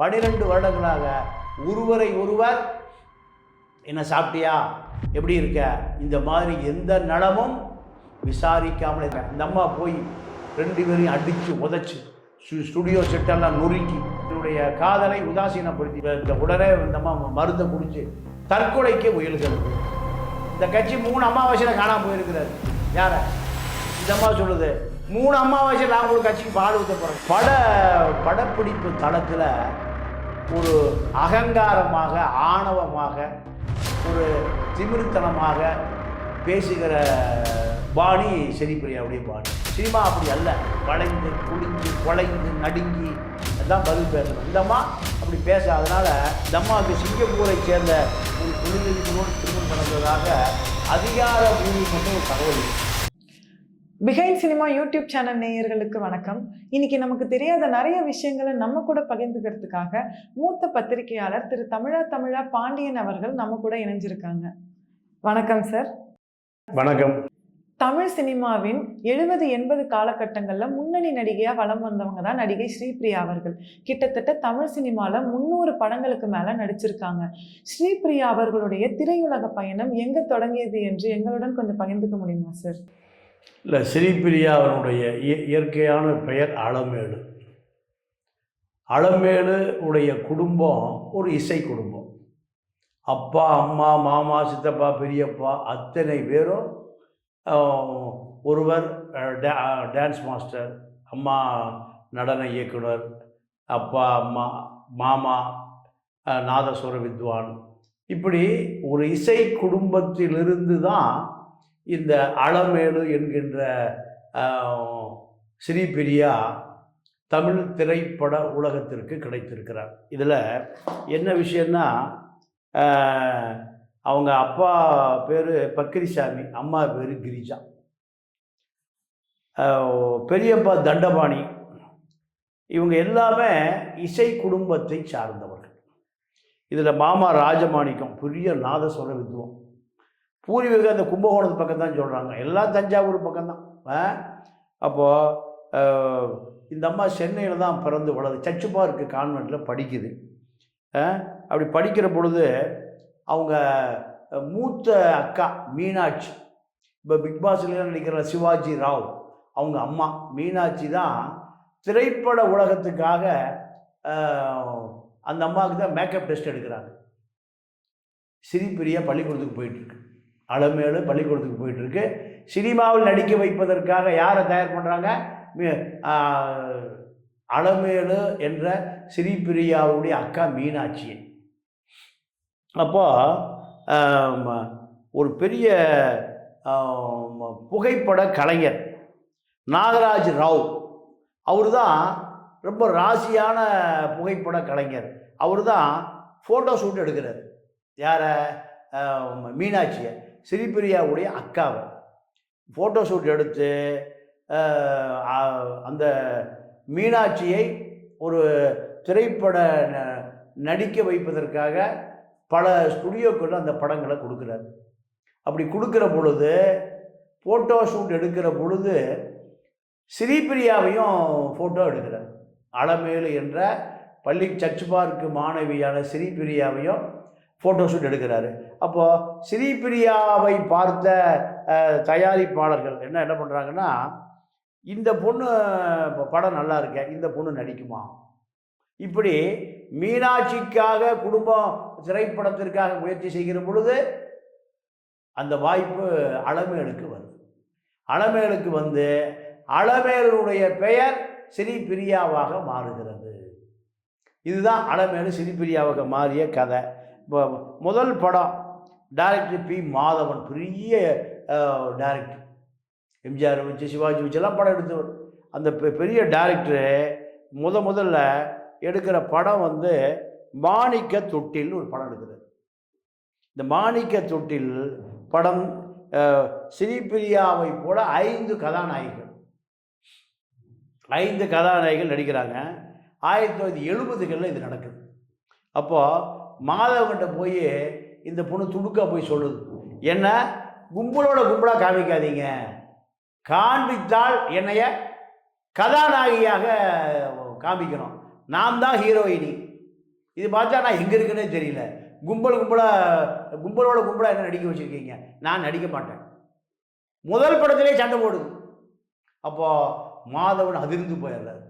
12 வருடங்களாக ஒருவரை ஒருவர் என்ன சாப்பிட்டியா, எப்படி இருக்க, இந்த மாதிரி எந்த நலமும் விசாரிக்காமல் இருக்க. இந்த அம்மா போய் 2 பேரையும் அடித்து உதச்சி ஸ்டுடியோ செட்டெல்லாம் நொறுக்கி என்னுடைய காதலை உதாசீனப்படுத்தி உடனே இந்த அம்மா மருந்தை குடித்து தற்கொலைக்கு முயல்கிறது. இந்த கட்சி 3 அமாவாசையில் காணாமல் போயிருக்கிறாரு. யார இந்த அம்மா சொல்லுது, 3 அமாவாசையில் நான் உங்களுக்கு கட்சிக்கு பால் ஊற்ற போகிறேன். படப்பிடிப்பு தளத்தில் ஒரு அகங்காரமாக, ஆணவமாக, ஒரு திமிர்த்தனமாக பேசுகிற பாணி சிரிப்பிரியாவுடைய பாணி. சினிமா அப்படி அல்ல, வளைந்து குடிஞ்சு குலைந்து நடுங்கி எல்லாம் பதில் பேசணும். இந்த அம்மா அப்படி பேசாதனால இந்த அம்மாவுக்கு சிங்கப்பூரை சேர்ந்த ஒரு தொழிலதிபரோடு திருமணம் நடந்ததாக அதிகாரபூர்வமாக ஒரு தகவல். பிஹைண்ட் சினிமா யூடியூப் சேனல் நேயர்களுக்கு வணக்கம். இன்னைக்கு நமக்கு தெரியாத நிறைய விஷயங்களை நம்ம கூட பகிர்ந்துக்கிறதுக்காக மூத்த பத்திரிகையாளர் திரு தமிழா பாண்டியன் அவர்கள் நம்ம கூட இணைஞ்சிருக்காங்க. வணக்கம் சார். வணக்கம். தமிழ் சினிமாவின் 70-80 காலகட்டங்களில் முன்னணி நடிகையாக வலம் வந்தவங்க தான் நடிகை ஸ்ரீபிரியா அவர்கள். கிட்டத்தட்ட தமிழ் சினிமாவில் 300 படங்களுக்கு மேலே நடிச்சிருக்காங்க. ஸ்ரீபிரியா அவர்களுடைய திரையுலக பயணம் எங்கே தொடங்கியது என்று எங்களுடன் கொஞ்சம் பகிர்ந்துக்க முடியுமா சார்? இல்லை, ஸ்ரீபிரியா அவனுடைய இயற்கையான பெயர் அலமேலு. அலமேலு உடைய குடும்பம் ஒரு இசை குடும்பம். அப்பா, அம்மா, மாமா, சித்தப்பா, பெரியப்பா அத்தனை பேரும், ஒருவர் டான்ஸ் மாஸ்டர், அம்மா நடன இயக்குனர், அப்பா, அம்மா, மாமா நாதஸ்வர வித்வான். இப்படி ஒரு இசை குடும்பத்திலிருந்து தான் இந்த அலமேலு என்கின்ற ஸ்ரீபிரியா தமிழ் திரைப்பட உலகத்திற்கு கிடைத்திருக்கிறார். இதில் என்ன விஷயம்னா, அவங்க அப்பா பேர் பக்கிரிசாமி, அம்மா பேர் கிரிஜா. பெரியப்பா தண்டபாணி. இவங்க எல்லாமே இசை குடும்பத்தை சார்ந்தவர்கள். இதில் மாமா ராஜமாணிக்கம் பெரிய நாதஸ்வர வித்வான். பூர்வீகம் அந்த கும்பகோணத்து பக்கம் தான் சொல்கிறாங்க, எல்லாம் தஞ்சாவூர் பக்கம்தான். அப்போது இந்த அம்மா சென்னையில் தான் பிறந்து வளருது. சச்சுப்பார்க்கு கான்வெண்ட்டில் படிக்குது. அப்படி படிக்கிற பொழுது அவங்க மூத்த அக்கா மீனாட்சி, இப்போ பிக் பாஸ்லாம் நடிக்கிற சிவாஜி ராவ், அவங்க அம்மா மீனாட்சி தான் திரைப்பட உலகத்துக்காக அந்த அம்மாவுக்கு தான் மேக்கப் டெஸ்ட் எடுக்கிறாங்க. ஸ்ரீபிரியா பள்ளிக்கூடத்துக்கு போயிட்டுருக்கு, அலமேலு பள்ளிக்கூடத்துக்கு போயிட்டுருக்கு. சினிமாவில் நடிக்க வைப்பதற்காக யாரை தயார் பண்ணுறாங்க? அலமேலு என்ற ஸ்ரீபிரியாவுடைய அக்கா மீனாட்சியை. அப்போ ஒரு பெரிய புகைப்பட கலைஞர் நாகராஜ் ராவ், அவர் தான் ரொம்ப ராசியான புகைப்பட கலைஞர். அவர் தான் ஃபோட்டோ ஷூட் எடுக்கிறார். யாரை? மீனாட்சியை, ஸ்ரீபிரியாவுடைய அக்காவை ஃபோட்டோ ஷூட் எடுத்து அந்த மீனாட்சியை ஒரு திரைப்பட நடிக்க வைப்பதற்காக பல ஸ்டுடியோக்களில் அந்த படங்களை கொடுக்குறார். அப்படி கொடுக்குற பொழுது, ஃபோட்டோ ஷூட் எடுக்கிற பொழுது ஸ்ரீபிரியாவையும் ஃபோட்டோ எடுக்கிறார். அலமேலு என்ற சர்ச் பார்க்கு மாணவியான ஸ்ரீபிரியாவையும் ஃபோட்டோ ஷூட் எடுக்கிறாரு. அப்போது ஸ்ரீபிரியாவை பார்த்த தயாரிப்பாளர்கள் என்ன பண்ணுறாங்கன்னா, இந்த பொண்ணு படம் நல்லா இருக்க, இந்த பொண்ணு நடிக்குமா? இப்படி மீனாட்சிக்காக குடும்பம் திரைப்படத்திற்காக முயற்சி செய்கிற பொழுது அந்த வாய்ப்பு அலமேலுக்கு வருது. அலமேலுக்கு வந்து அலமேலுடைய பெயர் ஸ்ரீபிரியாவாக மாறுகிறது. இதுதான் அலமேலு ஸ்ரீபிரியாவாக மாறிய கதை. இப்போ முதல் படம் டைரக்டர் பி மாதவன், பெரிய டைரக்டர், எம்ஜிஆர் வச்சு சிவாஜி வச்செல்லாம் படம் எடுத்தவர். அந்த பெரிய டைரக்டரு முதல்ல எடுக்கிற படம் வந்து மாணிக்க தொட்டில்னு ஒரு படம் எடுக்கிறார். இந்த மாணிக்க தொட்டில் படம் ஸ்ரீபிரியாவை போல 5 கதாநாயகிகள் நடிக்கிறாங்க. 1970களில் இது நடக்குது. அப்போது மாதவன்கிட்ட போய் இந்த பொண்ணு துடுக்கா போய் சொல்லுது, என்ன கும்பலாக காமிக்காதீங்க, காண்பித்தால் என்னைய கதாநாயகியாக காமிக்கணும், நான் தான் ஹீரோயினி, இது பார்த்தா நான் எங்கே இருக்குன்னே தெரியல. கும்பலோட கும்பலாக என்ன நடிக்க வச்சுருக்கீங்க? நான் நடிக்க மாட்டேன். முதல் படத்திலே சண்டை போடுது. அப்போது மாதவன் அதிர்ந்து போயிடுறார்.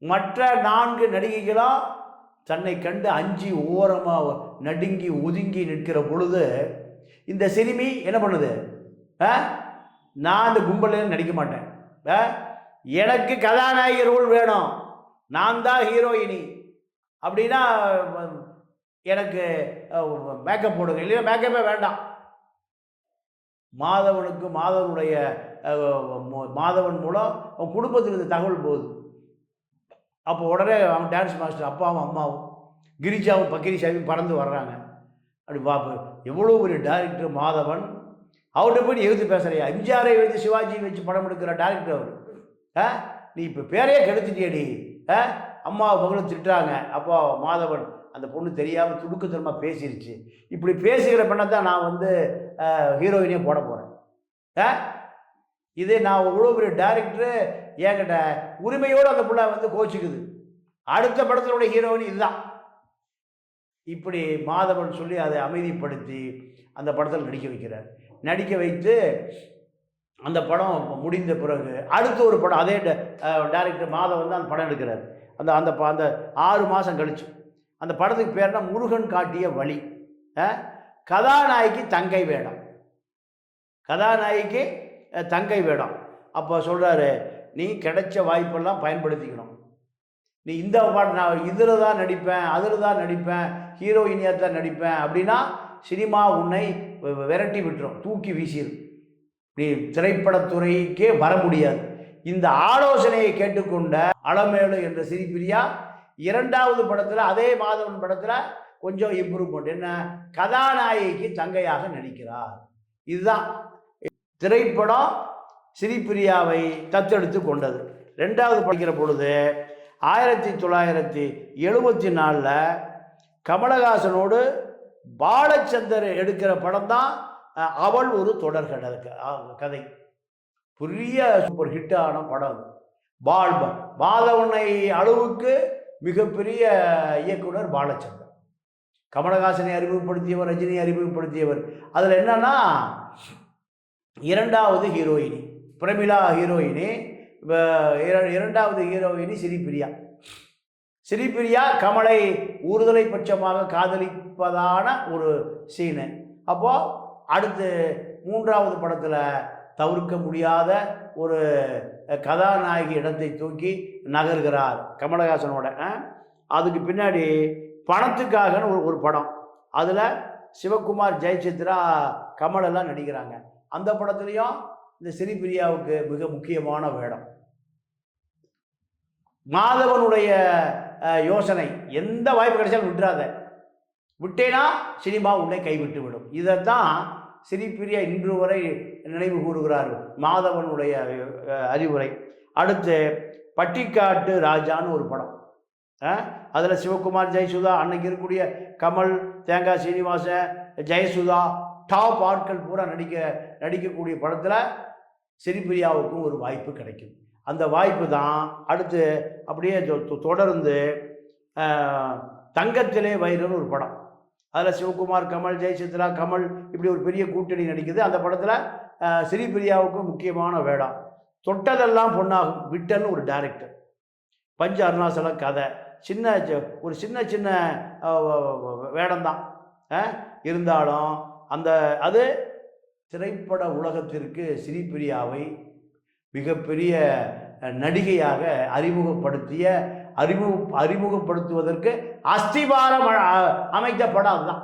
மற்ற 4 நடிகைகளும் தன்னை கண்டு அஞ்சி ஓரமாக நடுங்கி ஒதுங்கி நிற்கிற பொழுது இந்த சிறுமி என்ன பண்ணுது? நான் இந்த கும்பலில் நடிக்க மாட்டேன், எனக்கு கதாநாயகி ரோல் வேணும், நான் தான் ஹீரோயினி அப்படின்னா எனக்கு மேக்கப் போடுங்க, இல்லையா மேக்கப்பே வேண்டாம். மாதவன் மூலம் அவன் குடும்பத்திலிருந்து தகவல் போகுது. அப்போ உடனே அவன் டான்ஸ் மாஸ்டர் அப்பாவும் அம்மாவும் கிரிஜாவும் பக்கிரி சாமியும் பறந்து வர்றாங்க. அப்படி பாப்பு எவ்வளோ ஒரு டைரக்டர் மாதவன், அவர்கிட்ட போய் எழுத்து பேசுகிறியா? எம்ஜிஆரை வச்சு சிவாஜி வச்சு படம் எடுக்கிற டைரக்டர் அவர். நீ இப்போ பேரையே கெடுத்துட்டியடி, அம்மா மகளும் திட்டுறாங்க. அப்போ மாதவன் அந்த பொண்ணு தெரியாமல் துடுக்குத்தனமாக பேசிருச்சு. இப்படி பேசுகிற பெண்ணை தான் நான் வந்து ஹீரோயினே போட போகிறேன். இதே நான் இவ்வளோ பெரிய டைரக்டரு என்கிட்ட உரிமையோடு அந்த பிள்ளை வந்து கோச்சிக்குது. அடுத்த படத்தினுடைய ஹீரோயின் இதுதான். இப்படி மாதவன் சொல்லி அதை அமைதிப்படுத்தி அந்த படத்தில் நடிக்க வைக்கிறார். நடிக்க வைத்து அந்த படம் முடிந்த பிறகு அடுத்த ஒரு படம் அதே டைரக்டர் மாதவன் தான் அந்த படம் எடுக்கிறார். அந்த அந்த அந்த 6 மாதம் கழிச்சு அந்த படத்துக்கு பேர்னா முருகன் காட்டிய வழி. கதாநாயகி தங்கை வேடம், கதாநாயகிக்கு தங்கை வேடம். அப்போ சொல்கிறாரு, நீ கிடைச்ச வாய்ப்பெல்லாம் பயன்படுத்திக்கணும். நீ இந்த நான் இதில் தான் நடிப்பேன், அதில் தான் நடிப்பேன், ஹீரோயினியாக தான் நடிப்பேன் அப்படின்னா சினிமா உன்னை விரட்டி விட்டுரும், தூக்கி வீசிடும். நீ திரைப்படத்துறைக்கே வர முடியாது. இந்த ஆலோசனையை கேட்டுக்கொண்ட அலமேலு என்ற சிரிப்பிரியா 2வது படத்தில் அதே மாதவன் படத்தில் கொஞ்சம் இம்ப்ரூவ்மெண்ட். என்ன? கதாநாயகிக்கு தங்கையாக நடிக்கிறார். இதுதான் திரைப்படம் சிரிப்பிரியாவை தத்தெடுத்து கொண்டது. 2வது படிக்கிற பொழுது 1974 கமலஹாசனோடு பாலச்சந்தர் எடுக்கிற படம் தான் அவள் ஒரு தொடர் கதை. பெரிய சூப்பர் ஹிட்டான படம். மாதவனை அளவுக்கு மிகப்பெரிய இயக்குனர் பாலச்சந்தர். கமலஹாசனை அறிமுகப்படுத்தியவர், ரஜினியை அறிமுகப்படுத்தியவர். அதில் என்னன்னா 2வது ஹீரோயினி பிரமிளா ஹீரோயினி, 2வது ஹீரோயினி சிரிப்பிரியா கமலை ஊர்தலை பட்சமாக காதலிப்பதான ஒரு சீனு. அப்போது அடுத்து 3வது படத்தில் தவிர்க்க முடியாத ஒரு கதாநாயகி இடத்தை தூக்கி நகர்கிறார் கமலஹாசனோட. அதுக்கு பின்னாடி பணத்துக்காக ஒரு படம், அதில் சிவகுமார், ஜெயசித்ரா, கமலெல்லாம் நடிக்கிறாங்க. அந்த படத்துலையும் இந்த சிரிப்பிரியாவுக்கு மிக முக்கியமான வேடம். மாதவனுடைய யோசனை, எந்த வாய்ப்பு கிடைச்சாலும் விட்டுறாத, விட்டேனா சினிமா உன்னை கைவிட்டு விடும். இதைத்தான் சிரிப்பிரியா இன்று வரை நினைவு கூறுகிறார்கள், மாதவனுடைய அறிவுரை. அடுத்து பட்டிக்காட்டு ராஜான்னு ஒரு படம். அதில் சிவகுமார், ஜெயசுதா, அன்னைக்கு இருக்கக்கூடிய கமல், தேங்காய் சீனிவாசன், ஜெயசுதா, டாப் ஆட்கள் பூரா நடிக்கக்கூடிய படத்தில் சிரிப்பிரியாவுக்கும் ஒரு வாய்ப்பு கிடைக்கும். அந்த வாய்ப்பு தான் அடுத்து அப்படியே தொடர்ந்து தங்கத்திலே வைரன்னு ஒரு படம். அதில் சிவகுமார், கமல், ஜெயசித்ரா, கமல் இப்படி ஒரு பெரிய கூட்டணி நடிக்குது. அந்த படத்தில் சிரிப்பிரியாவுக்கும் முக்கியமான வேடம். தொட்டதெல்லாம் பொன்னாகும் விட்டல்னு ஒரு டைரக்டர். பஞ்ச அருணாசல கதை, ஒரு சின்ன வேடம்தான் இருந்தாலும் அது திரைப்பட உலகத்திற்கு சிரிப்பிரியாவை மிகப்பெரிய நடிகையாக அறிமுகப்படுத்துவதற்கு அஸ்திவாரம் அமைத்த படம் அதுதான்.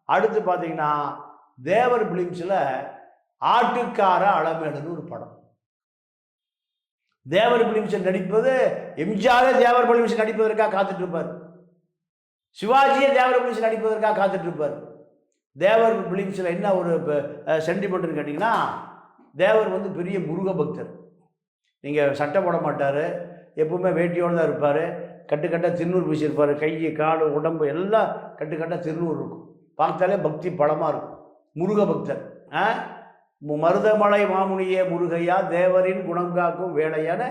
அடுத்து பார்த்தீங்கன்னா தேவர் பிலிம்ஸில் ஆட்டுக்கார அலமேலுன்னு ஒரு படம். தேவர் பிலிம்ஸில் நடிப்பது எம்ஜிஆரே தேவர் பிலிம்ஸ் நடிப்பதற்காக காத்துட்டு இருப்பார், சிவாஜியே தேவர் பிலிம்ஸ் நடிப்பதற்காக காத்துட்டு இருப்பார். தேவர் பிலிம்ஸில் என்ன ஒரு சென்டிமெண்ட்னு கேட்டிங்கன்னா, தேவர் வந்து பெரிய முருக பக்தர். நீங்கள் சட்டை போட மாட்டார், எப்பவுமே வேட்டியோடு தான் இருப்பார், கட்டுக்கட்டாக திருநூறு பூசியிருப்பார், கை கால் உடம்பு எல்லாம் கட்டுக்கட்டாக திருநூறு இருக்கும். பார்த்தாலே பக்தி படமாக இருக்கும். முருக பக்தர். மருதமலை மாமுனியே முருகையா, தேவரின் குணம் காக்கும் வேலையான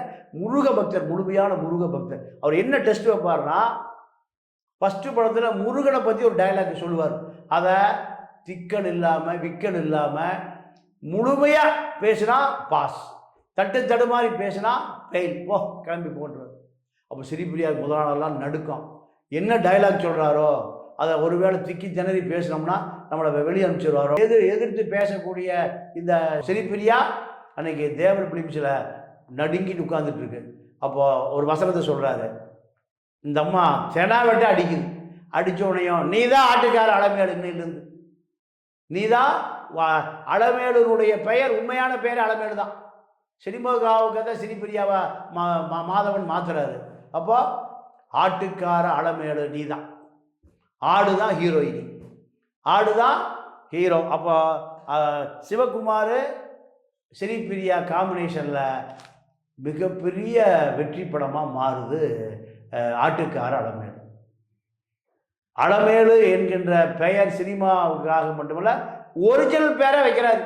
முருக பக்தர், முழுமையான முருக பக்தர். அவர் என்ன டெஸ்ட் வைப்பார்னா, ஃபஸ்ட்டு படத்தில் முருகனை பற்றி ஒரு டைலாக் சொல்லுவார். அதை திக்கல் இல்லாமல் விக்கல் இல்லாமல் முழுமையாக பேசினா பாஸ், தட்டு தடுமாறி பேசினா ஃபெயில், போ கிளம்பி போன்றது. அப்போ ஸ்ரீபிரியா முதல் நாளெல்லாம் நடுக்கம். என்ன டைலாக் சொல்கிறாரோ அதை ஒருவேளை திக்கி திணறி பேசினோம்னா நம்மளை வெளியே அனுப்பிச்சிடுவாரோ. எதிர்த்து பேசக்கூடிய இந்த ஸ்ரீபிரியா அன்னைக்கு தேவர் பிலிம்ஸில் நடுங்கிட்டு உட்காந்துட்ருக்கு. அப்போது ஒரு வசனத்தை சொல்கிறாரு, இந்த அம்மா தெனாவெட்ட அடிக்குது. அடித்தோடனையும் நீ தான் ஆட்டுக்கார அலமேலு, இன்னிலிருந்து நீ தான் அலமேலுனுடைய பெயர், உண்மையான பெயர் அலமேலு தான். சினிமாவுக்காக தான் ஸ்ரீபிரியாவை மாதவன் மாத்துறாரு. அப்போ ஆட்டுக்கார அலமேலு நீ தான், ஆடு தான் ஹீரோயினி, ஆடு தான் ஹீரோ. அப்போ சிவகுமார் ஸ்ரீபிரியா காம்பினேஷனில் மிகப்பெரிய வெற்றி படமாக மாறுது ஆட்டுக்கார அலமேலு. அலமேலு என்கின்ற பெயர் சினிமாவுக்காக மட்டுமல்ல, ஒரிஜினல் பேரை வைக்கிறார்.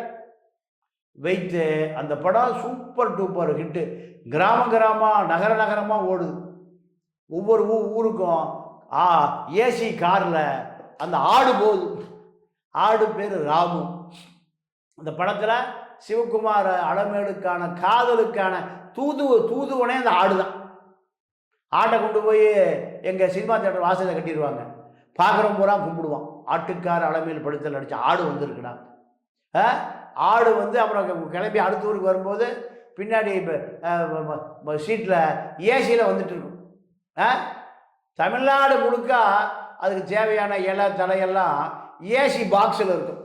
வைத்து அந்த படம் சூப்பர் டூப்பர் ஹிட்டு. கிராமமாக நகரமாக ஓடுது. ஒவ்வொரு ஊருக்கும் ஏசி காரில் அந்த ஆடு போகுது. ஆடு பேர் ராமு. அந்த படத்தில் சிவகுமார் அலமேலுக்கான காதலுக்கான தூதுவனே அந்த ஆடு தான். ஆட்டை கொண்டு போய் எங்கள் சினிமா தேட்டர் வாசலை கட்டிடுவாங்க. பார்க்குறவங்க பூரா கும்பிடுவான். ஆட்டுக்கார அலமேலு படத்தில் நடித்த ஆடு வந்திருக்குடா. ஆடு வந்து அப்புறம் கிளம்பி அடுத்த ஊருக்கு வரும்போது பின்னாடி சீட்டில் ஏசியில் வந்துட்டு இருக்கும். தமிழ்நாடு முழுக்க அதுக்கு தேவையான இலை தலையெல்லாம் ஏசி பாக்ஸில் இருக்கும்.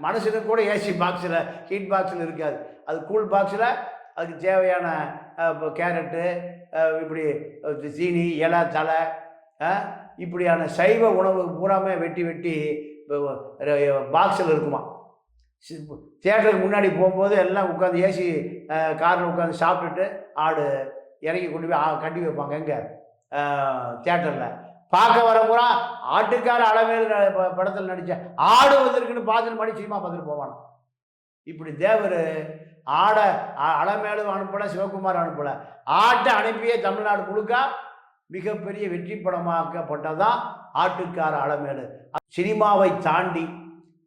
மனுஷனுக்கு கூட ஏசி பாக்ஸில், ஹீட் பாக்ஸில் இருக்காது. அது கூல் பாக்ஸில் அதுக்கு தேவையான கேரட்டு, இப்படி சீனி, இலை தலை, இப்படியான சைவ உணவு பூராமே வெட்டி பாக்ஸில் இருக்குமா. தியேட்டருக்கு முன்னாடி போகும்போது எல்லாம் உட்காந்து ஏசி காரில் உட்காந்து சாப்பிட்டுட்டு ஆடு இறங்கி கொண்டு போய் கட்டி வைப்பாங்க. எங்கே தியேட்டரில் பார்க்க வர பூரா ஆட்டுக்கார அலமேலு படத்தில் நடித்த ஆடு வந்திருக்குன்னு பார்த்துட்டு மணி சினிமா பார்த்துட்டு போவானோ. இப்படி தேவர் அலமேலு அனுப்பலை, சிவகுமார் அனுப்பலை, ஆட்டை அனுப்பிய தமிழ்நாடு முழுக்க மிகப்பெரிய வெற்றி படமாக்கப்பட்டதான் ஆட்டுக்கார அலமேலு. சினிமாவை தாண்டி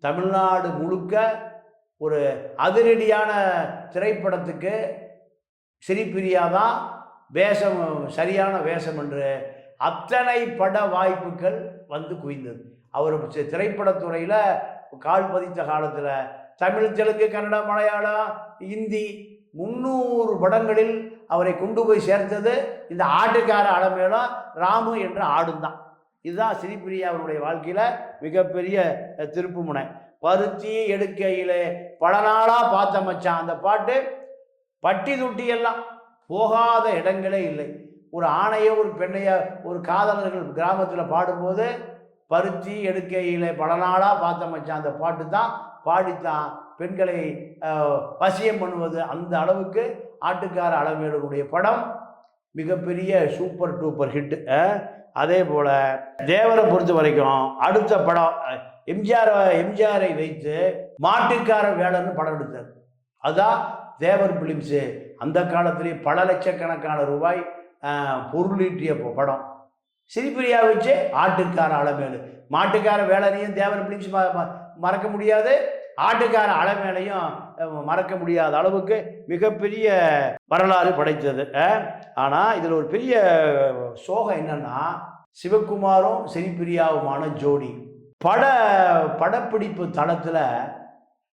தமிழ்நாடு முழுக்க ஒரு அதிரடியான திரைப்படத்துக்கு ஸ்ரீபிரியா தான் வேஷம், சரியான வேஷம் என்று அத்தனை பட வாய்ப்புகள் வந்து குவிந்தது. அவர் திரைப்படத்துறையில் கால் பதித்த காலத்தில் தமிழ், தெலுங்கு, கன்னடம், மலையாளம், ஹிந்தி 300 படங்களில் அவரை கொண்டு போய் சேர்த்தது இந்த ஆட்டுக்கார அலமேலும் ராமு என்ற ஆடும் தான். இதுதான் ஸ்ரீபிரியா அவருடைய வாழ்க்கையில் மிகப்பெரிய திருப்பு முனை. பருத்தி எடுக்கையிலே பல நாளாக பார்த்த மச்சான், அந்த பாட்டு பட்டி தொட்டி எல்லாம் போகாத இடங்களே இல்லை. ஒரு ஆணையோ ஒரு பெண்ணையோ ஒரு காதலர்கள் கிராமத்தில் பாடும்போது பருத்தி எடுக்கையிலே பல நாளாக பார்த்த மச்சான் அந்த பாட்டு தான் பாடித்தான் பெண்களை வசியம் பண்ணுவது. அந்த அளவுக்கு ஆட்டுக்கார அலமேலுடைய படம் மிகப்பெரிய சூப்பர் டூப்பர் ஹிட். அதே போல் தேவரை பொறுத்த வரைக்கும் அடுத்த படம் எம்ஜிஆரை வைத்து மாட்டுக்கார வேலைன்னு படம் எடுத்தார். அதுதான் தேவர் பிலிம்ஸு. அந்த காலத்திலே பல லட்சக்கணக்கான ரூபாய் பொருளீட்டிய படம். ஸ்ரீபிரியா வச்சு ஆட்டுக்கார அலமேலு. மாட்டுக்கார வேலையையும் தேவர் பிலிம்ஸ் மறக்க முடியாது, ஆட்டுக்கார அலமேலையும் மறக்க முடியாத அளவுக்கு மிகப்பெரிய வரலாறு படைத்தது. ஆனால் இதில் ஒரு பெரிய சோகம் என்னன்னா, சிவகுமாரும் ஸ்ரீபிரியாவுமான ஜோடி படப்பிடிப்பு தளத்தில்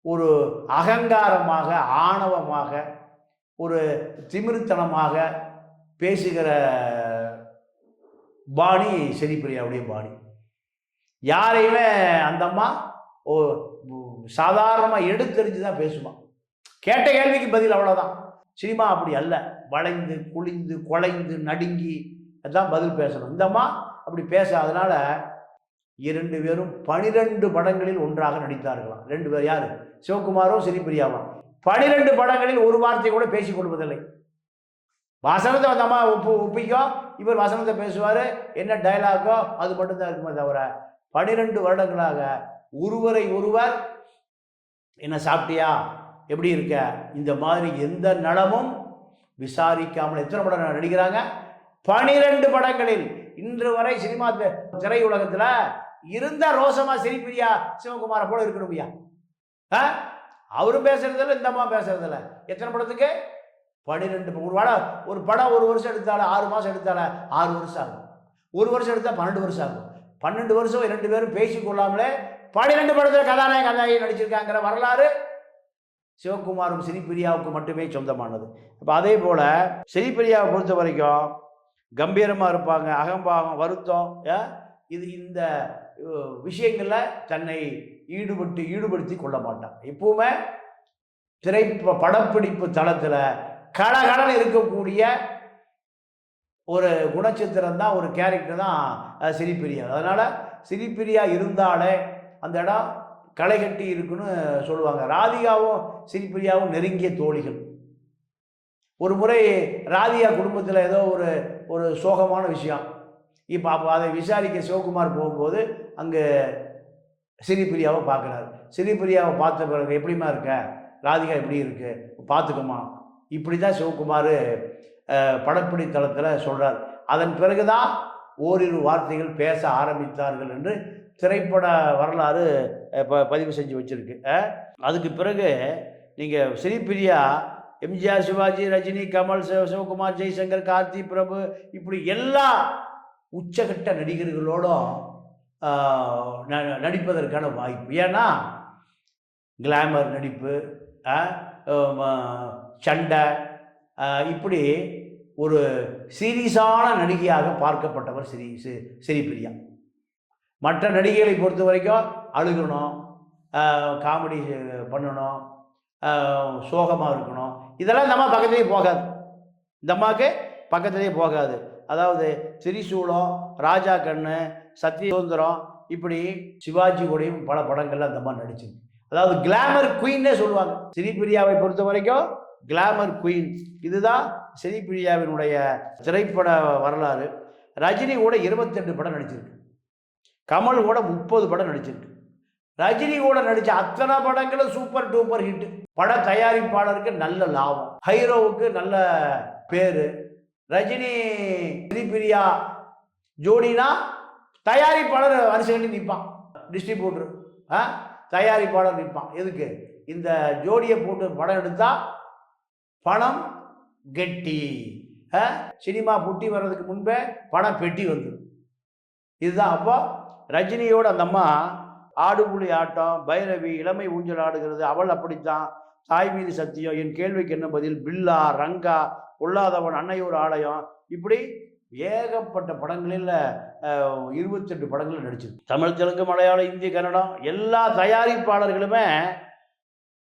ஒரு அகங்காரமாக, ஆணவமாக, ஒரு திமிருத்தனமாக பேசுகிற பாணி ஸ்ரீபிரியாவுடைய பாணி. யாரையுமே அந்த அம்மா சாதாரணமாக எடுத்தெறிஞ்சு தான் பேசுவான். கேட்ட கேள்விக்கு பதில் அவ்வளோதான். சினிமா அப்படி அல்ல. வளைந்து குளிந்து குலைந்து நடுங்கி அதான் பதில் பேசணும். இந்த அம்மா அப்படி பேசாதனால 2 பேரும் 12 படங்களில் ஒன்றாக நடித்தார்களாம். 2 பேர் யார்? சிவகுமாரும் ஸ்ரீபிரியாவும் 12 படங்களில் ஒரு வார்த்தை கூட பேசிக் கொள்வதில்லை. வசனத்தை அந்த அம்மா ஒப்பிக்கும், இவர் வசனத்தை பேசுவார், என்ன டைலாகோ அது மட்டும்தான் இருக்குமே தவிர 12 வருடங்களாக ஒருவரை ஒருவர் என்ன சாப்பிட்டியா, எப்படி இருக்க, இந்த மாதிரி எந்த நலமும் விசாரிக்காமல் எத்தனை படம் நடிக்கிறாங்க? 12 படங்களில் இன்று வரை சினிமா திரையுலகத்தில் இருந்த ரோசமா ஸ்ரீபிரியா சிவகுமாரை போல இருக்கணும் ஐயா. அவரும் பேசுறதில்ல, இந்த அம்மா பேசுறதில்ல. எத்தனை படத்துக்கு? 12. ஒரு படம் ஒரு வருஷம் எடுத்தால 6 மாதம் எடுத்தால 6 வருஷம் ஆகும். ஒரு வருஷம் எடுத்தால் 12 வருஷம் ஆகும். 12 வருஷம் 2 பேரும் பேசிக்கொள்ளாமலே 12 படத்தில் கதாநாயகி நடிச்சிருக்காங்கிற வரலாறு சிவகுமாரும் ஸ்ரீபிரியாவுக்கு மட்டுமே சொந்தமானது. இப்போ அதே போல் ஸ்ரீபிரியாவை பொறுத்த வரைக்கும் கம்பீரமாக இருப்பாங்க, அகம்பாகம், வருத்தம், இந்த விஷயங்களில் தன்னை ஈடுபடுத்தி கொள்ள மாட்டான். எப்பவுமே படப்பிடிப்பு தளத்தில் கலகலன்னு இருக்கக்கூடிய ஒரு குணச்சித்திரம் தான், ஒரு கேரக்டர் தான் ஸ்ரீபிரியா. அதனால் ஸ்ரீபிரியா இருந்தாலே அந்த இடம் களை கட்டி இருக்குன்னு சொல்லுவாங்க. ராதிகாவும் ஸ்ரீபிரியாவும் நெருங்கிய தோழிகள். ஒரு முறை ராதிகா குடும்பத்தில் ஏதோ ஒரு சோகமான விஷயம். அப்போ அதை விசாரிக்க சிவகுமார் போகும்போது அங்கே ஸ்ரீபிரியாவை பார்க்குறாரு. ஸ்ரீபிரியாவை பார்த்த பிறகு எப்படிமா இருக்க, ராதிகா எப்படி இருக்கு, பார்த்துக்குமா, இப்படி தான் சிவகுமார் படப்பிடி தளத்தில் சொல்கிறார். அதன் பிறகு தான் ஓரிரு வார்த்தைகள் பேச ஆரம்பித்தார்கள் என்று திரைப்பட வரலாறு பதிவு செஞ்சு வச்சுருக்கு. அதுக்கு பிறகு நீங்கள் ஸ்ரீபிரியா எம்ஜிஆர், சிவாஜி, ரஜினி, கமல், சிவகுமார், ஜெய்சங்கர், கார்த்தி, பிரபு, இப்படி எல்லா உச்சகட்ட நடிகர்களோடும் நடிப்பதற்கான வாய்ப்பு. ஏன்னா கிளாமர் நடிப்பு, சண்டை, இப்படி ஒரு சீரியஸான நடிகையாக பார்க்கப்பட்டவர் ஸ்ரீபிரியா. மற்ற நடிகைகளை பொறுத்த வரைக்கும் அழுகணும், காமெடி பண்ணணும், சோகமாக இருக்கணும், இதெல்லாம் இந்த அம்மா பக்கத்துலேயே போகாது. இந்த அம்மாவுக்கு பக்கத்துலேயே போகாது. அதாவது திரிசூலம், ராஜா கண்ணு, சத்யசுந்தரம், இப்படி சிவாஜி கூடயும் பல படங்கள்ல அந்த அம்மா நடிச்சிருக்கு. அதாவது கிளாமர் குயின்னே சொல்லுவாங்க. ஸ்ரீபிரியாவை பொறுத்த வரைக்கும் கிளாமர் குயின். இதுதான் ஸ்ரீபிரியாவினுடைய திரைப்பட வரலாறு. ரஜினி கூட 22 படம் நடிச்சிருக்கு. கமல் கூட 30 படம் நடிச்சிருக்கு. ரஜினி கூட நடித்த அத்தனை படங்களும் சூப்பர் டூப்பர் ஹிட். பட தயாரிப்பாளருக்கு நல்ல லாபம், ஹீரோவுக்கு நல்ல பேரு. ரஜினி ஸ்ரீபிரியா ஜோடினா தயாரிப்பாளர் வரிசை கட்டி நிற்பான், டிஸ்ட்ரிபியூட்டர் தயாரிப்பாளர் நிற்பான். எதுக்கு? இந்த ஜோடியை போட்டு படம் எடுத்தால் பணம் கெட்டி. சினிமா புட்டி வர்றதுக்கு முன்பே பணம் பெட்டி வந்துடும். இதுதான். அப்போ ரஜினியோட அந்த அம்மா ஆடுபுலி ஆட்டம், பைரவி, இளமை ஊஞ்சல் ஆடுகிறது, அவள் அப்படித்தான், தாய் மீது சத்தியம், என் கேள்விக்கு என்ன பதில், பில்லா, ரங்கா, பொல்லாதவன், அன்னையூர் ஆலயம், இப்படி ஏகப்பட்ட படங்களில் 28 படங்கள் நடிச்சிருக்கு. தமிழ், தெலுங்கு, மலையாளம், இந்தி, கன்னடம் எல்லா தயாரிப்பாளர்களுமே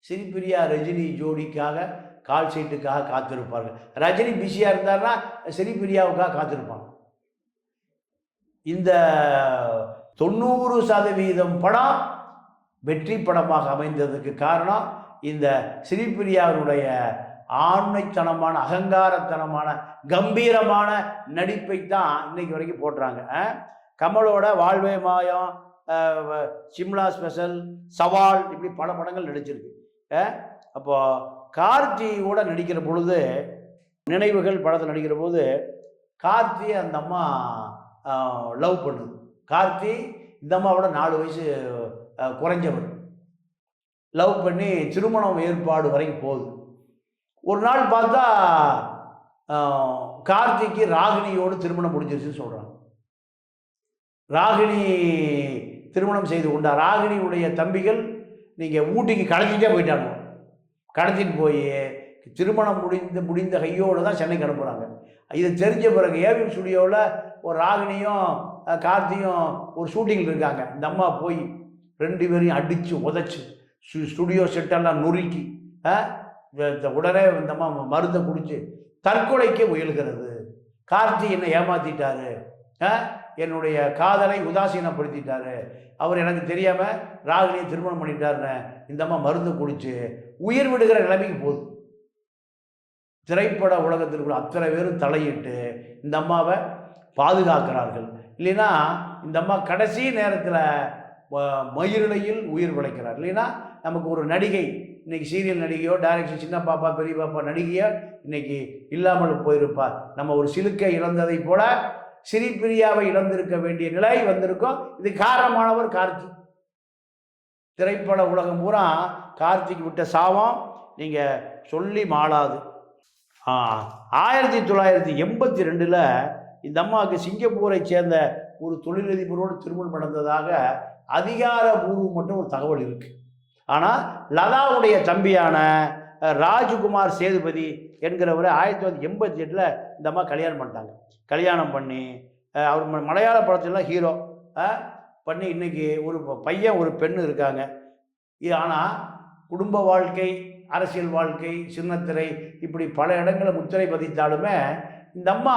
ஸ்ரீபிரியா ரஜினி ஜோடிக்காக கால் சீட்டுக்காக காத்திருப்பார்கள். ரஜினி பிஸியாக இருந்தார்னா ஸ்ரீபிரியாவுக்காக காத்திருப்பாங்க. இந்த 90% படம் வெற்றி படமாக அமைந்ததுக்கு காரணம் இந்த ஸ்ரீபிரியாவினுடைய ஆண்மைத்தனமான, அகங்காரத்தனமான, கம்பீரமான நடிப்பை தான் இன்னைக்கு வரைக்கும் போடுறாங்க. கமலோட வாழ்வே மாயம், சிம்லா ஸ்பெஷல், சவால், இப்படி பல படங்கள் நடிச்சிருக்கு. அப்போ கார்த்தியோட நடிக்கிற பொழுது, நினைவுகள் படத்தில் நடிக்கிற போது கார்த்தியை அந்த அம்மா லவ் பண்ணுது. கார்த்தி இந்த அம்மாவோட 4 வயசு குறைஞ்சவர். லவ் பண்ணி திருமணம் ஏற்பாடு வரைக்கும் போகுது. ஒரு நாள் பார்த்தா கார்த்திக்கு ராகினியோடு திருமணம் முடிஞ்சிருச்சுன்னு சொல்கிறாங்க. ராகினி திருமணம் செய்து கொண்டா. ராகினியுடைய தம்பிகள் நீங்கள் ஊட்டிக்கு கடத்திட்டே போயிட்டாங்க. கடத்திட்டு போய் திருமணம் முடிந்த கையோடு தான் சென்னைக்கு அனுப்புகிறாங்க. இது தெரிஞ்ச பிறகு ஏவிஎம் ஸ்டுடியோவில் ஒரு ராகினியும் கார்த்தியும் ஒரு ஷூட்டிங்கில் இருக்காங்க. இந்த அம்மா போய் 2 பேரையும் அடித்து உதச்சி ஸ்டுடியோ செட்டெல்லாம் நொறுக்கி உடனே இந்த அம்மா மருந்தை குடித்து தற்கொலைக்கு முயல்கிறது. கார்த்தி என்னை ஏமாற்றிட்டாரு, என்னுடைய காதலை உதாசீனப்படுத்திட்டாரு, அவர் எனக்கு தெரியாமல் ராகினியை திருமணம் பண்ணிட்டாருன்னு இந்த அம்மா மருந்து குடித்து உயிர் விடுகிற நிலைமைக்கு போகுது. திரைப்பட உலகத்திற்குள்ள அத்தனை பேரும் தலையிட்டு இந்த அம்மாவை பாதுகாக்கிறார்கள். இல்லைன்னா இந்த அம்மா கடைசி நேரத்தில் மயிரிழையில் உயிர் பிழைக்கிறார். இல்லைன்னா நமக்கு ஒரு நடிகை இன்னைக்கு சீரியல் நடிகையோ டைரக்ஷன் சின்ன பாப்பா பெரிய பாப்பா நடிகையோ இன்னைக்கு இல்லாமல் போயிருப்பார். நம்ம ஒரு சிலுக்கை இழந்ததை போல ஸ்ரீபிரியாவை இழந்திருக்க வேண்டிய நிலை வந்திருக்கோம். இது காரணமானவர் கார்த்திக். திரைப்பட உலகம் பூரா கார்த்திக் விட்ட சாபம் நீங்கள் சொல்லி மாளாது. 1982 இந்த அம்மாவுக்கு சிங்கப்பூரை சேர்ந்த ஒரு தொழிலதிபரோடு திருமணம் நடந்ததாக அதிகாரபூர்வம் மட்டும் ஒரு தகவல் இருக்குது. ஆனால் லதாவுடைய தம்பியான ராஜ்குமார் சேதுபதி என்கிறவரை 1988 இந்த அம்மா கல்யாணம் பண்ணிட்டாங்க. கல்யாணம் பண்ணி அவர் மலையாள படத்துலாம் ஹீரோ பண்ணி இன்றைக்கி ஒரு பையன் ஒரு பெண் இருக்காங்க. ஆனால் குடும்ப வாழ்க்கை, அரசியல் வாழ்க்கை, சின்னத்திரை இப்படி பல இடங்களை முத்திரை பதித்தாலுமே இந்த அம்மா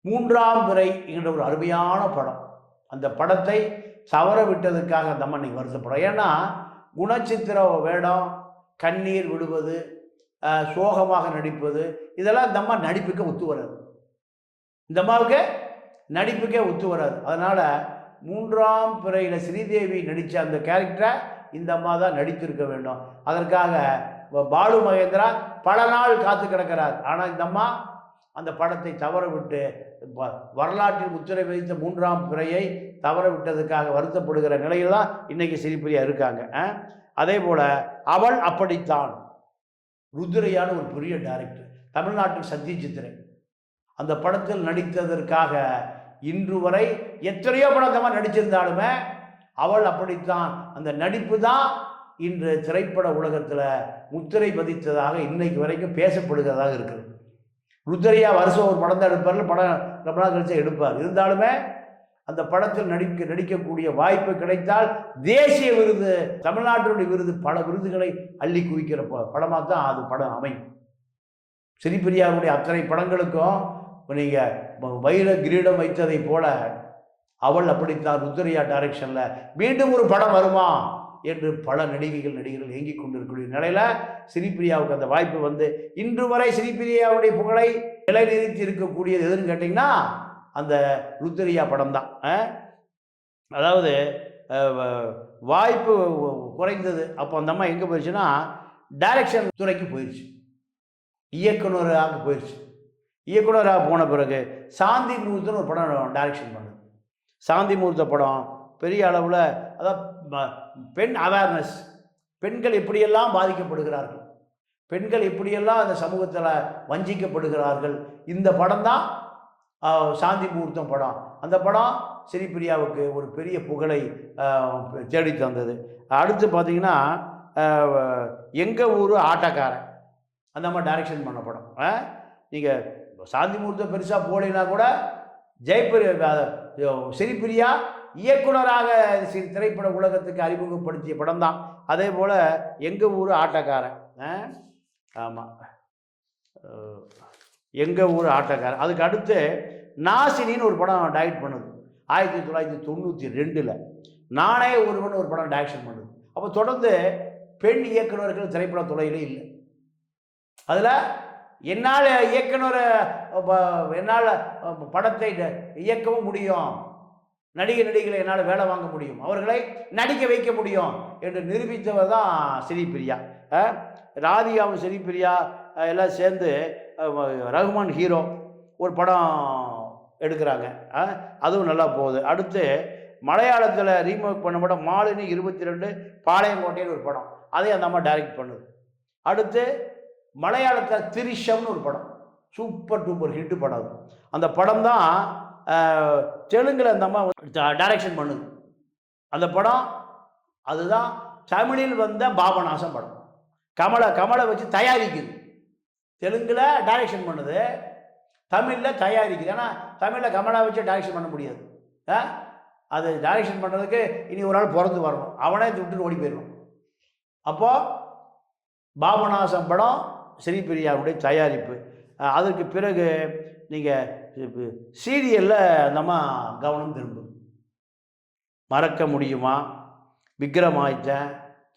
மூன்றாம் பிறை என்ற ஒரு அருமையான படம், அந்த படத்தை தவற விட்டதுக்காக அந்த அம்மா இன்னைக்கு வருத்தப்படும். ஏன்னா குணச்சித்திர வேடம், கண்ணீர் விடுவது, சோகமாக நடிப்பது, இதெல்லாம் இந்த அம்மா நடிப்புக்கு ஒத்து வராது. இந்த அம்மாவுக்கு நடிப்புக்கே ஒத்து வராது. அதனால் மூன்றாம் பிறையில் ஸ்ரீதேவி நடித்த அந்த கேரக்டரை இந்த அம்மா தான் நடித்திருக்க வேண்டும். அதற்காக பாலு மகேந்திரா பல நாள் காத்து கிடக்கிறார். ஆனால் இந்த அம்மா அந்த படத்தை தவற விட்டு வரலாற்றில் முத்திரை வைத்த மூன்றாம் பிறையை தவற விட்டதுக்காக வருத்தப்படுகிற நிலையில் தான் இன்றைக்கி ஸ்ரீபிரியா இருக்காங்க. அதே போல் அவள் அப்படித்தான் ருத்ரையான ஒரு பெரிய டைரக்டர், தமிழ்நாட்டில் சத்யஜித்ரே அந்த படத்தில் நடித்ததற்காக இன்று வரை எத்தனையோ படத்தமாக நடிச்சிருந்தாலுமே அவள் அப்படித்தான் அந்த நடிப்பு தான் இன்று திரைப்பட உலகத்தில் முத்திரை பதித்ததாக இன்னைக்கு வரைக்கும் பேசப்படுகிறதாக இருக்குது. ருத்ரையா வருஷம் ஒரு படம் தான் எடுப்பார், படம் ரொம்ப நாள் கழிச்சு எடுப்பார். இருந்தாலுமே அந்த படத்தில் நடிக்கக்கூடிய வாய்ப்பு கிடைத்தால் தேசிய விருது, தமிழ்நாட்டினுடைய விருது, பல விருதுகளை அள்ளி குவிக்கிற படமாக தான் அது படம் அமையும். ஸ்ரீபிரியாவுடைய அத்தனை படங்களுக்கும் நீங்கள் வைர கிரீடம் வைத்ததை போல அவள் அப்படித்தான் ருத்ரையா டைரக்ஷனில் மீண்டும் ஒரு படம் வருமா என்று பல நடிகர்கள் ஏங்கிக் கொண்டிருக்கக்கூடிய நிலையில் ஸ்ரீபிரியாவுக்கு அந்த வாய்ப்பு வந்து இன்று வரை ஸ்ரீபிரியாவுடைய புகழை நிலைநிறுத்தி இருக்கக்கூடியது எதுன்னு கேட்டிங்கன்னா அந்த ருத்ரையா படம் தான். அதாவது வாய்ப்பு குறைந்தது. அப்போ அந்த அம்மா எங்கே போயிடுச்சுன்னா டைரக்ஷன் துறைக்கு போயிடுச்சு, இயக்குனராக போயிடுச்சு. இயக்குனராக போன பிறகு சாந்தி முகூர்த்தம்னு ஒரு படம் டைரக்ஷன் பண்ணுது. சாந்தி முகூர்த்த படம் பெரிய அளவில், அதாவது பெண் அவேர்னஸ், பெண்கள் எப்படியெல்லாம் பாதிக்கப்படுகிறார்கள், பெண்கள் எப்படியெல்லாம் அந்த சமூகத்தில் வஞ்சிக்கப்படுகிறார்கள், இந்த படம் தான் சாந்தி முகூர்த்தம் படம். அந்த படம் ஸ்ரீபிரியாவுக்கு ஒரு பெரிய புகழை தேடி தந்தது. அடுத்து பார்த்திங்கன்னா எங்கள் ஊர் ஆட்டக்காரன் அந்த மாதிரி டைரக்ஷன் பண்ண படம். நீங்கள் சாந்தி முகூர்த்தம் பெருசாக போகலைன்னா கூட ஸ்ரீபிரியா இயக்குனராக திரைப்பட உலகத்துக்கு அறிமுகப்படுத்திய படம் தான். அதே போல் எங்கள் ஊர் ஆட்டக்காரன், ஆமாம் எங்கள் ஊர் ஆட்டக்காரன். அதுக்கு அடுத்து நாசினின்னு ஒரு படம் டைரக்ட் பண்ணுது 1992. நானே ஒருவன் ஒரு படம் டைரக்ஷன் பண்ணுது. அப்போ தொடர்ந்து பெண் இயக்குநர்கள் திரைப்பட துறையிலே இல்லை. அதில் என்னால் என்னால் படத்தை இயக்கவும் முடியும், நடிகைகளை என்னால் வேலை வாங்க முடியும், அவர்களை நடிக்க வைக்க முடியும் என்று நிரூபித்தவர் தான் ஸ்ரீபிரியா. ராதிகாவும் ஸ்ரீபிரியா எல்லாம் சேர்ந்து ரகுமான் ஹீரோ ஒரு படம் எடுக்கிறாங்க, அதுவும் நல்லா போகுது. அடுத்து மலையாளத்தில் ரீமேக் பண்ண படம் மாலினி 22 பாளையங்கோட்டைன்னு ஒரு படம், அதே அந்த அம்மா டைரக்ட் பண்ணுது. அடுத்து மலையாளத்தில் திரிஷம்னு ஒரு படம், சூப்பர் டூப்பர் ஹிட்டு படம். அந்த படம் தான் தெலுங்கில் அந்த அம்மா டைரக்ஷன் பண்ணுது. அந்த படம் அதுதான் தமிழில் வந்த பாபநாசம் படம். கமலை வச்சு தயாரிக்குது. தெலுங்கில் டைரக்ஷன் பண்ணுது, தமிழில் தயாரிக்குது. ஏன்னா தமிழில் கமலா வச்சு டைரக்ஷன் பண்ண முடியாது. அது டைரக்ஷன் பண்ணுறதுக்கு இனி ஒரு ஆள் பிறந்து வரணும், அவனே விட்டுட்டு ஓடி போயிடணும். அப்போது பாபநாசம் படம் ஸ்ரீபிரியாவுடைய தயாரிப்பு. அதற்கு பிறகு நீங்கள் சீரியலில் நம்ம கவனம் திரும்பும். மறக்க முடியுமா, விக்ரமாதித்தன்,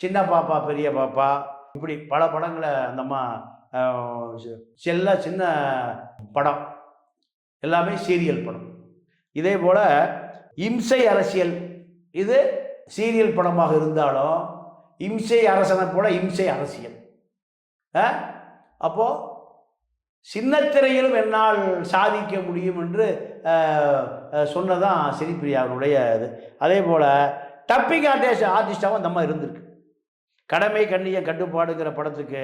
சின்ன பாப்பா பெரிய பாப்பா, இப்படி பல படங்களை அந்தம்மா சின்ன படம் எல்லாமே சீரியல் படம். இதே போல் இம்சை அரசியல் இது சீரியல் படமாக இருந்தாலும் இம்சை அரசனை போல இம்சை அரசியல். அப்போது சின்னத்திரையிலும் என்னால் சாதிக்க முடியும் என்று சொன்னதான் ஸ்ரீபிரியாவினுடைய இது. அதே போல் டப்பிங் ஆர்டிஸ்டாகவும் அந்த அம்மா இருந்திருக்கு. கடமை கண்ணியம் கட்டுப்பாடுங்கிற படத்துக்கு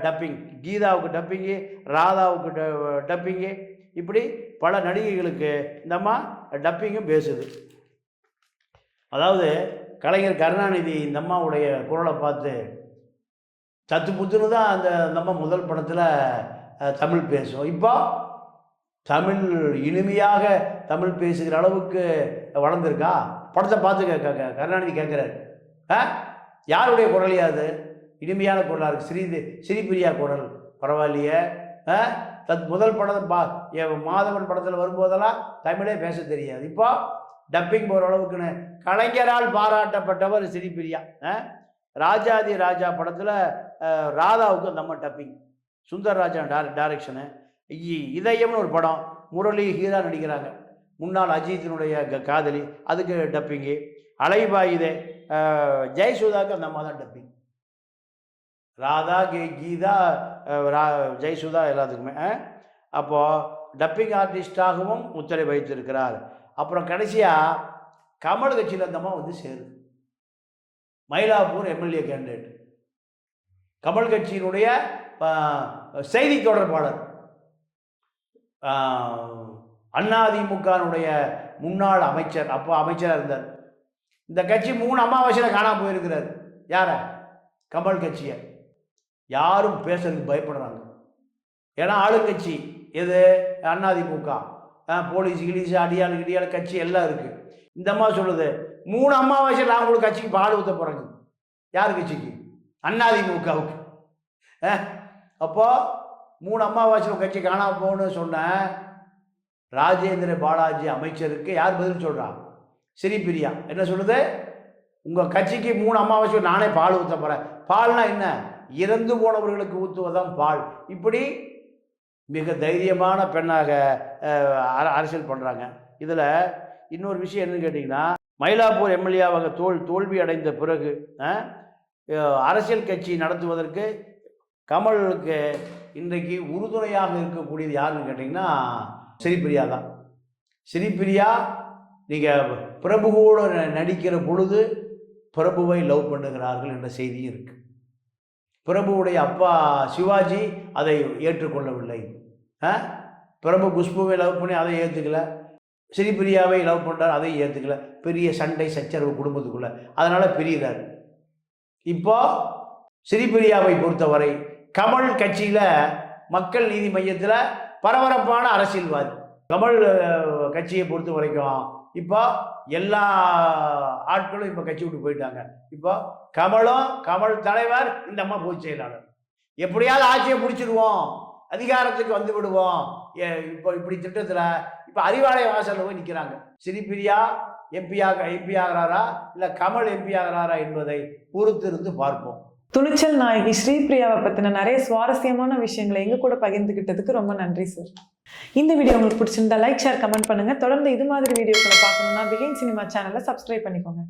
டப்பிங், கீதாவுக்கு டப்பிங்கு, ராதாவுக்கு டப்பிங்கு, இப்படி பல நடிகைகளுக்கு இந்த அம்மா டப்பிங்கும் பேசுது. அதாவது கலைஞர் கருணாநிதி இந்த அம்மாவுடைய குரலை பார்த்து சத்து புத்துன்னு தான் அந்த அம்மா முதல் படத்தில் தமிழ் பேசும். இப்போ தமிழ் இனிமையாக தமிழ் பேசுகிற அளவுக்கு வளர்ந்துருக்கா? படத்தை பார்த்து கருணாநிதி கேட்குறாரு, யாருடைய குரலையா அது? இனிமையான குரலாக இருக்குது, ஸ்ரீபிரியா குரல் பரவாயில்லையே. முதல் படத்தை மாதவன் படத்தில் வரும்போதெல்லாம் தமிழே பேச தெரியாது. இப்போ டப்பிங் போகிற அளவுக்குன்னு கலைஞரால் பாராட்டப்பட்டவர் ஸ்ரீபிரியா. ராஜாதி ராஜா படத்தில் ராதாவுக்கு அந்த அம்மா டப்பிங், சுந்தர்ராஜா டைரக்ஷனு. இதயம்னு ஒரு படம், முரளி ஹீரா நடிக்கிறாங்க, முன்னாள் அஜித்தினுடைய காதலி, அதுக்கு டப்பிங்கு. அலைபாயுதே ஜெயசுதாவுக்கு அந்த அம்மா தான் டப்பிங். ராதா கீதா ஜெயசுதா எல்லாத்துக்குமே. அப்போது டப்பிங் ஆர்டிஸ்டாகவும் முத்திரை வைத்திருக்கிறார். அப்புறம் கடைசியாக கமல் கட்சியில் அந்த அம்மா வந்து சேருது. மயிலாப்பூர் எம்எல்ஏ கேண்டிடேட், கமல் கட்சியினுடைய செய்தி தொடர்பாளர், அதிமுகனுடைய முன்னாள் அமைச்சர், அப்போ அமைச்சராக இருந்தார். இந்த கட்சி 3 அமாவாசையில் காணாமல் போயிருக்கிறார். யாரை? கமல் கட்சியை. யாரும் பேசுறதுக்கு பயப்படுறாங்க. ஏன்னா ஆளுங்கட்சி எது? அதிமுக, போலீஸ் கிலீஸ் அடியாள் கிடியாள் கட்சி எல்லாம் இருக்குது. இந்த அம்மா சொல்லுது 3 அமாவாசையில் நான் உங்களுக்கு கட்சிக்கு பால் ஊற்ற போகிறேங்க. யார் கட்சிக்கு? அதிமுகவுக்கு. அப்போது 3 அமாவாசையில் கட்சி காணாமல் போகணும்னு சொன்ன ராஜேந்திர பாலாஜி அமைச்சருக்கு யார் பதில் சொல்கிறா? ஸ்ரீபிரியா என்ன சொல்லுது? உங்கள் கட்சிக்கு 3 அமாவாசை நானே பால் ஊற்ற போகிறேன். பால்னா என்ன? இறந்து போனவர்களுக்கு ஊற்றுவதான் பால். இப்படி மிக தைரியமான பெண்ணாக அரசியல் பண்ணுறாங்க. இதில் இன்னொரு விஷயம் என்னன்னு கேட்டிங்கன்னா, மயிலாப்பூர் எம்எல்ஏவாக தோல்வி அடைந்த பிறகு அரசியல் கட்சி நடத்துவதற்கு கமலுக்கு இன்றைக்கு உறுதுணையாக இருக்கக்கூடியது யாருன்னு கேட்டிங்கன்னா ஸ்ரீபிரியா தான். ஸ்ரீபிரியா நீங்கள் பிரபுவோடு நடிக்கிற பொழுது பிரபுவை லவ் பண்ணுகிறார்கள் என்ற செய்தியும் இருக்குது. பிரபுவுடைய அப்பா சிவாஜி அதை ஏற்றுக்கொள்ளவில்லை. பிரபு குஷ்புவை லவ் பண்ணி அதை ஏற்றுக்கல, ஸ்ரீபிரியாவை லவ் பண்ணுறார், அதை ஏற்றுக்கல. பெரிய சண்டை சச்சரவு குடும்பத்துக்குள்ள, அதனால் பிரிகிறார். இப்போ ஸ்ரீபிரியாவை பொறுத்தவரை கமல் கட்சியில் மக்கள் நீதி மையத்தில் பரபரப்பான அரசியல்வாதி. கமல் கட்சியை பொறுத்த வரைக்கும் இப்போ எல்லா ஆட்களும் இப்போ கட்சி விட்டு போயிட்டாங்க. இப்போ கமல் தலைவர், இந்த அம்மா பொதுச் செயலாளர். எப்படியாவது ஆட்சியை பிடிச்சிடுவோம், அதிகாரத்துக்கு வந்து விடுவோம். இப்போ இப்படி திட்டத்தில் இப்போ அறிவாலய வாசலில் போய் நிற்கிறாங்க. ஸ்ரீபிரியா எம்பி ஆகிறாரா இல்லை கமல் எம்பி ஆகிறாரா என்பதை பொறுத்திருந்து பார்ப்போம். துணிச்சல் நாயகி ஸ்ரீபிரியாவை பற்றின நிறைய சுவாரஸ்யமான விஷயங்களை எங்க கூட பகிர்ந்துக்கிட்டதுக்கு ரொம்ப நன்றி சார். இந்த வீடியோ உங்களுக்கு பிடிச்சிருந்தா லைக், ஷேர், கமெண்ட் பண்ணுங்க. தொடர்ந்து இது மாதிரி வீடியோக்களை பார்க்கணும்னா பிஹைண்ட் சினிமா சேனலை சப்ஸ்கிரைப் பண்ணிக்கோங்க.